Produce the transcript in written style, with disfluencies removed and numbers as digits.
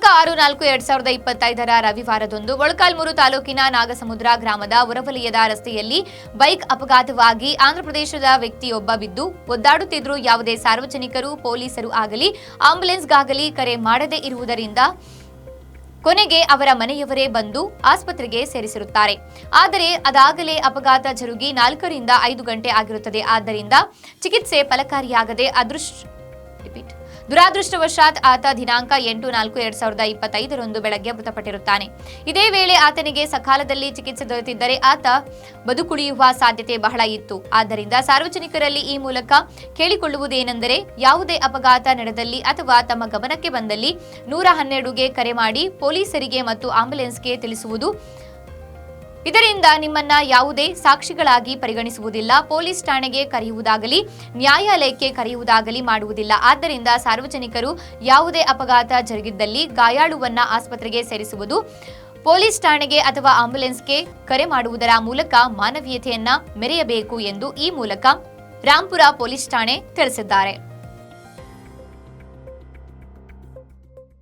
6-4-2025 ರವಿವಾರದಂದು ಮೊಳಕಾಲ್ಮೂರು ತಾಲೂಕಿನ ನಾಗಸಮುದ್ರ ಗ್ರಾಮದ ಹೊರವಲಯದ ರಸ್ತೆಯಲ್ಲಿ ಬೈಕ್ ಅಪಘಾತವಾಗಿ ಆಂಧ್ರಪ್ರದೇಶದ ವ್ಯಕ್ತಿಯೊಬ್ಬ ಬಿದ್ದು ಒದ್ದಾಡುತ್ತಿದ್ದರೂ ಯಾವುದೇ ಸಾರ್ವಜನಿಕರು, ಪೊಲೀಸರು ಆಗಲಿ ಆಂಬ್ಯುಲೆನ್ಸ್ಗಾಗಲಿ ಕರೆ ಮಾಡದೇ ಇರುವುದರಿಂದ ಕೊನೆಗೆ ಅವರ ಮನೆಯವರೇ ಬಂದು ಆಸ್ಪತ್ರೆಗೆ ಸೇರಿಸಿರುತ್ತಾರೆ. ಆದರೆ ಅದಾಗಲೇ ಅಪಘಾತ ಜರುಗಿ 4 ರಿಂದ 5 ಗಂಟೆ ಆಗಿರುತ್ತದೆ. ಆದ್ದರಿಂದ ಚಿಕಿತ್ಸೆ ಫಲಕಾರಿಯಾಗದೆ ದುರಾದೃಷ್ಟವಶಾತ್ ಆತ ದಿನಾಂಕ 8-4-2025 ಬೆಳಗ್ಗೆ ಮೃತಪಟ್ಟಿರುತ್ತಾನೆ. ಇದೇ ವೇಳೆ ಆತನಿಗೆ ಸಕಾಲದಲ್ಲಿ ಚಿಕಿತ್ಸೆ ದೊರೆತಿದ್ದರೆ ಆತ ಬದುಕುಳಿಯುವ ಸಾಧ್ಯತೆ ಬಹಳ ಇತ್ತು. ಆದ್ದರಿಂದ ಸಾರ್ವಜನಿಕರಲ್ಲಿ ಈ ಮೂಲಕ ಕೇಳಿಕೊಳ್ಳುವುದೇನೆಂದರೆ, ಯಾವುದೇ ಅಪಘಾತ ನಡೆದಲ್ಲಿ ಅಥವಾ ತಮ್ಮ ಗಮನಕ್ಕೆ ಬಂದಲ್ಲಿ 112ಗೆ ಕರೆ ಮಾಡಿ ಪೊಲೀಸರಿಗೆ ಮತ್ತು ಆಂಬ್ಯುಲೆನ್ಸ್ಗೆ ತಿಳಿಸುವುದು. ಇದರಿಂದ ನಿಮ್ಮನ್ನ ಯಾವುದೇ ಸಾಕ್ಷಿಗಳಾಗಿ ಪರಿಗಣಿಸುವುದಿಲ್ಲ, ಪೊಲೀಸ್ ಠಾಣೆಗೆ ಕರೆಯುವುದಾಗಲಿ ನ್ಯಾಯಾಲಯಕ್ಕೆ ಕರೆಯುವುದಾಗಲಿ ಮಾಡುವುದಿಲ್ಲ. ಆದ್ದರಿಂದ ಸಾರ್ವಜನಿಕರು ಯಾವುದೇ ಅಪಘಾತ ಜರುಗಿದ್ದಲ್ಲಿ ಗಾಯಾಳುವನ್ನ ಆಸ್ಪತ್ರೆಗೆ ಸೇರಿಸುವುದು, ಪೊಲೀಸ್ ಠಾಣೆಗೆ ಅಥವಾ ಆಂಬ್ಯುಲೆನ್ಸ್ಗೆ ಕರೆ ಮಾಡುವುದರ ಮೂಲಕ ಮಾನವೀಯತೆಯನ್ನ ಮೆರೆಯಬೇಕು ಎಂದು ಈ ಮೂಲಕ ರಾಂಪುರ ಪೊಲೀಸ್ ಠಾಣೆ ತಿಳಿಸಿದ್ದಾರೆ.